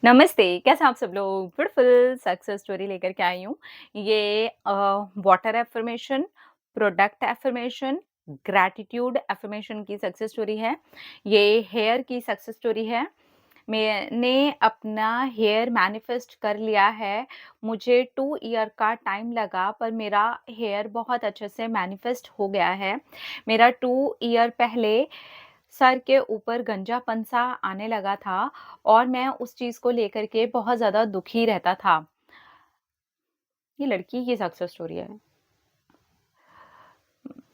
नमस्ते, कैसे हैं आप सब लोग? ब्यूटीफुल सक्सेस स्टोरी लेकर के आई हूँ। ये water affirmation, product affirmation, gratitude affirmation की सक्सेस स्टोरी है। ये हेयर की सक्सेस स्टोरी है। मैंने अपना हेयर मैनिफेस्ट कर लिया है। मुझे 2 ईयर का टाइम लगा पर मेरा हेयर बहुत अच्छे से मैनिफेस्ट हो गया है। मेरा 2 ईयर पहले सर के ऊपर गंजापन-सा आने लगा था और मैं उस चीज़ को लेकर के बहुत ज़्यादा दुखी रहता था। ये लड़की की सक्सेस स्टोरी है।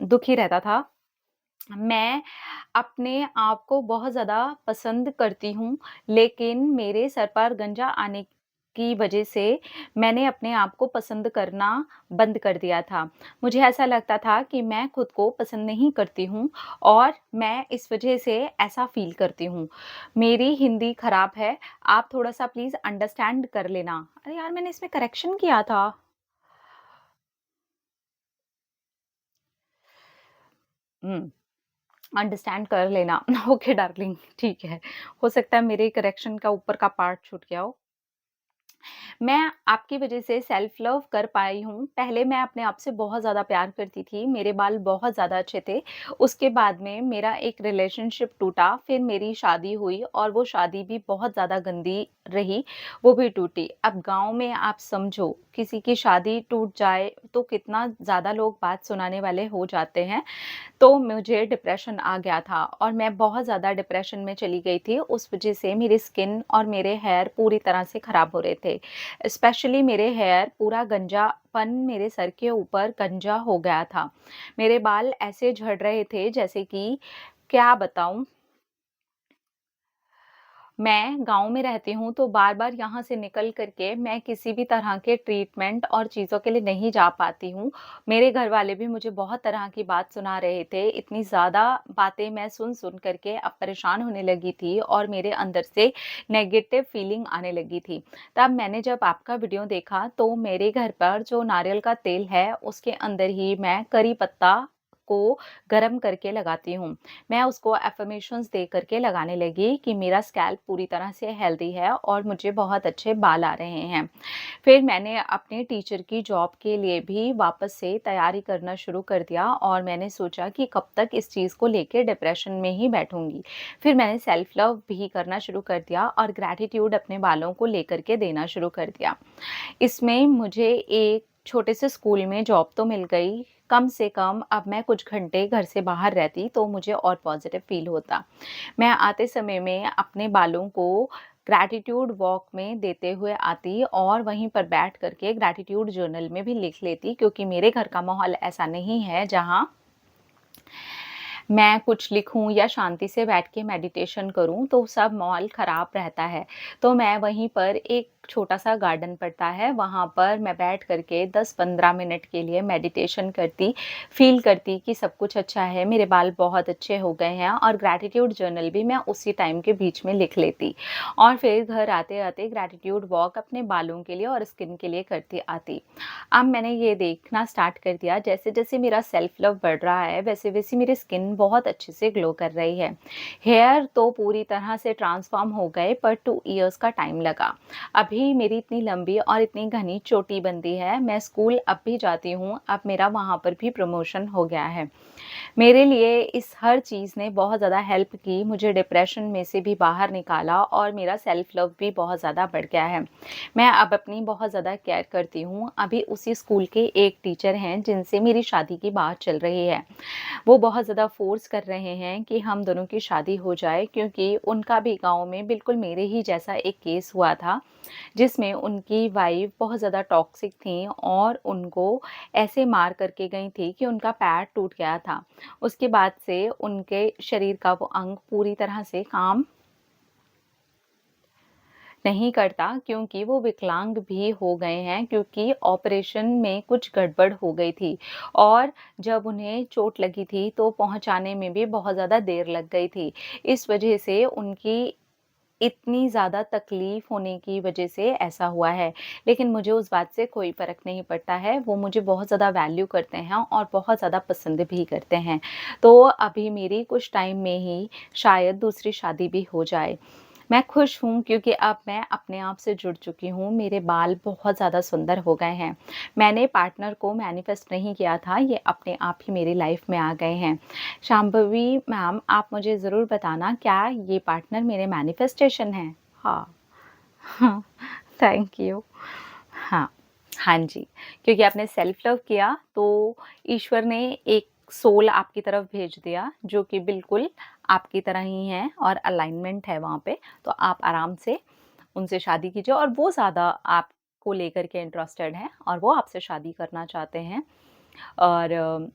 दुखी रहता था। मैं अपने आप को बहुत ज़्यादा पसंद करती हूँ, लेकिन मेरे सर पर गंजा आने की वज़ह से मैंने अपने आप को पसंद करना बंद कर दिया था। मुझे ऐसा लगता था कि मैं खुद को पसंद नहीं करती हूँ और मैं इस वज़ह से ऐसा फ़ील करती हूँ। मेरी हिंदी ख़राब है, आप थोड़ा-सा प्लीज़ अंडरस्टैंड कर लेना। अरे यार! मैंने इसमें करेक्शन किया था। हुँ। अंडरस्टैंड कर लेना। ओके डार्लिंग ठीक है। हो सकता है मेरे करेक्शन का ऊपर का पार्ट छूट गया हो। मैं आपकी वज़ह से सेल्फ लव कर पाई हूँ। पहले मैं अपने आप से बहुत ज़्यादा प्यार करती थी, मेरे बाल बहुत ज़्यादा अच्छे थे। उसके बाद में मेरा एक रिलेशनशिप टूटा, फिर मेरी शादी हुई और वो शादी भी बहुत ज़्यादा गंदी रही, वो भी टूटी। अब गाँव में आप समझो, किसी की शादी टूट जाए तो कितना ज़्यादा लोग बात सुनाने वाले हो जाते हैं। तो मुझे डिप्रेशन आ गया था और मैं बहुत ज़्यादा डिप्रेशन में चली गई थी। उस वज़ह से मेरी स्किन और मेरे हेयर पूरी तरह से ख़राब हो रहे थे। स्पेशली मेरे हेयर पूरा गंजापन मेरे सर के ऊपर गंजा हो गया था। मेरे बाल ऐसे झड़ रहे थे जैसे कि क्या बताऊँ। मैं गाँव में रहती हूँ, तो बार-बार यहाँ से निकल कर के मैं किसी भी तरह के ट्रीटमेंट और चीज़ों के लिए नहीं जा पाती हूँ। मेरे घरवाले भी मुझे बहुत तरह की बात सुना रहे थे। इतनी ज़्यादा बातें मैं सुन-सुन कर के अब परेशान होने लगी थी और मेरे अंदर से नेगेटिव फीलिंग आने लगी थी। तब मैंने जब आपका वीडियो देखा, तो मेरे घर पर जो नारियल का तेल है, उसके अंदर ही मैं करी पत्ता को गरम करके लगाती हूँ। मैं उसको अफ़र्मेशंस दे करके लगाने लगी कि मेरा स्कैल्प पूरी तरह से हेल्दी है और मुझे बहुत अच्छे बाल आ रहे हैं। फिर मैंने अपने टीचर की जॉब के लिए भी वापस से तैयारी करना शुरू कर दिया और मैंने सोचा कि कब तक इस चीज़ को लेके डिप्रेशन में ही बैठूँगी। फिर मैंने सेल्फ लव भी करना शुरू कर दिया और ग्रैटिट्यूड अपने बालों को लेकर के देना शुरू कर दिया। इसमें मुझे एक छोटे से स्कूल में जॉब तो मिल गई, कम से कम अब मैं कुछ घंटे घर से बाहर रहती तो मुझे और पॉज़िटिव फ़ील होता। मैं आते समय में अपने बालों को ग्रैटिट्यूड वॉक में देते हुए आती और वहीं पर बैठ कर के ग्रैटिट्यूड जर्नल में भी लिख लेती, क्योंकि मेरे घर का माहौल ऐसा नहीं है जहाँ मैं कुछ लिखूँ या शांति से बैठ के मेडिटेशन करूँ, तो सब माहौल ख़राब रहता है। तो मैं वहीं पर एक छोटा-सा गार्डन पड़ता है, वहाँ पर मैं बैठ कर के 10-15 मिनट के लिए मेडिटेशन करती, फ़ील करती कि सब कुछ अच्छा है, मेरे बाल बहुत अच्छे हो गए हैं और ग्रैटिट्यूड जर्नल भी मैं उसी टाइम के बीच में लिख लेती। और फिर घर आते-आते ग्रैटिट्यूड वॉक अपने बालों के लिए और स्किन के लिए करती आती। अब मैंने ये देखना स्टार्ट कर दिया, जैसे-जैसे मेरा सेल्फ लव बढ़ रहा है, वैसे-वैसे मेरी स्किन बहुत अच्छे से ग्लो कर रही है। हेयर तो पूरी तरह से ट्रांसफ़ॉर्म हो गए, पर 2 इयर्स का टाइम लगा। अभी मेरी इतनी लंबी और इतनी घनी चोटी बनती है, मैं स्कूल अब भी जाती हूँ, अब मेरा वहाँ पर भी प्रमोशन हो गया है। मेरे लिए इस हर चीज़ ने बहुत ज़्यादा हेल्प की, मुझे डिप्रेशन में से भी बाहर निकाला और मेरा सेल्फ लव भी बहुत ज़्यादा बढ़ गया है। मैं अब अपनी बहुत ज़्यादा केयर करती हूँ। अभी उसी स्कूल के एक टीचर हैं जिनसे मेरी शादी की बात चल रही है। वो बहुत ज़्यादा फ़ोर्स कर रहे हैं कि हम दोनों की शादी हो जाए, क्योंकि उनका भी गाँव में बिल्कुल मेरे ही जैसा एक केस हुआ था, जिसमें उनकी वाइफ़ बहुत ज़्यादा टॉक्सिक थी और उनको ऐसे मार करके गई थी कि उनका पैर टूट गया था। उसके बाद से उनके शरीर का वो अंग पूरी तरह से काम नहीं करता, क्योंकि वो विकलांग भी हो गए हैं, क्योंकि ऑपरेशन में कुछ गड़बड़ हो गई थी और जब उन्हें चोट लगी थी तो पहुँचाने में भी बहुत ज़्यादा देर लग गई थी। इस वजह से उनकी इतनी ज़्यादा तकलीफ़ होने की वजह से ऐसा हुआ है। लेकिन मुझे उस बात से कोई फ़र्क नहीं पड़ता है, वो मुझे बहुत ज़्यादा वैल्यू करते हैं और बहुत ज़्यादा पसंद भी करते हैं। तो अभी मेरी कुछ टाइम में ही शायद दूसरी शादी भी हो जाए। मैं खुश हूँ क्योंकि अब मैं अपने आप से जुड़ चुकी हूँ, मेरे बाल बहुत ज़्यादा सुंदर हो गए हैं। मैंने पार्टनर को मैनिफेस्ट नहीं किया था, ये अपने आप ही मेरी लाइफ़ में आ गए हैं। शांभवी मैम, आप मुझे ज़रूर बताना, क्या ये पार्टनर मेरे मैनिफेस्टेशन हैं? हाँ। हाँ, थैंक यू। हाँ, हाँ जी, क्योंकि आपने सेल्फ लव किया तो ईश्वर ने एक सोल आपकी तरफ भेज दिया जो कि बिल्कुल आपकी तरह ही है और अलाइनमेंट है वहाँ पे, तो आप आराम से उनसे शादी कीजिए और वो ज़्यादा आपको लेकर के इंटरेस्टेड हैं और वो आपसे शादी करना चाहते हैं और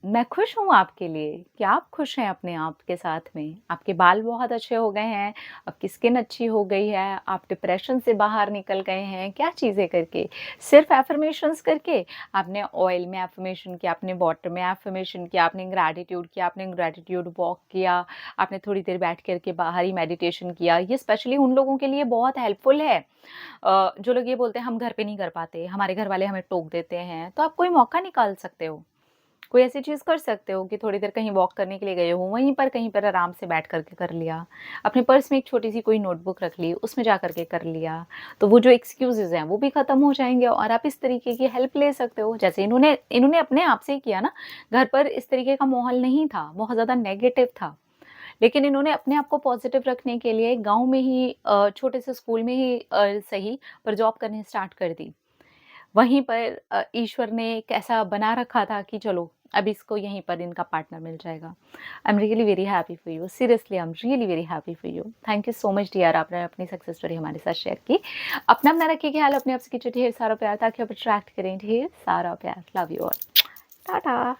मैं खुश हूँ आपके लिए। क्या आप खुश हैं अपने आप के साथ में? आपके बाल बहुत अच्छे हो गए हैं, आपकी स्किन अच्छी हो गई है, आप डिप्रेशन से बाहर निकल गए हैं, क्या चीज़ें करके? सिर्फ़ अफ़र्मेशंस करके? आपने ऑयल में अफ़र्मेशन किया, आपने वाटर में अफ़र्मेशन किया, आपने ग्रैटिट्यूड किया, आपने ग्रैटिट्यूड वॉक किया, आपने थोड़ी देर बैठ कर के बाहर ही मेडिटेशन किया। ये स्पेशली उन लोगों के लिए बहुत हेल्पफुल है जो लोग ये बोलते हैं हम घर पे नहीं कर पाते, हमारे घर वाले हमें टोक देते हैं, तो आप कोई मौका निकाल सकते हो। कोई ऐसी चीज़ कर सकते हो कि थोड़ी देर कहीं वॉक करने के लिए गए हो, वहीं पर कहीं पर आराम से बैठ कर के कर लिया। अपने पर्स में एक छोटी-सी कोई नोटबुक रख ली, उसमें जा कर के कर लिया। तो वो जो एक्सक्यूज़ेज़ हैं, वो भी खत्म हो जाएँगे और आप इस तरीके की हेल्प ले सकते हो। जैसे इन्होंने इन्होंने अपने आप से ही किया ना, घर पर इस तरीके का माहौल नहीं था, बहुत ज़्यादा नेगेटिव था। लेकिन इन्होंने अपने आप को पॉज़िटिव रखने के लिए गाँव में ही छोटे से स्कूल में ही सही पर जॉब करनी स्टार्ट कर दी। वहीं पर ईश्वर ने एक ऐसा बना रखा था कि चलो अब इसको यहीं पर इनका पार्टनर मिल जाएगा। I am really very happy for you, seriously I am really very happy for you. Thank you so much dear, आपने अपनी सक्सेस स्टोरी हमारे साथ शेयर की। अपना रखिए ख्याल, अपने आप से कीजिए ढेर सारा प्यार ताकि आप अट्रैक्ट करें ढेर सारा प्यार। Love you all. टाटा।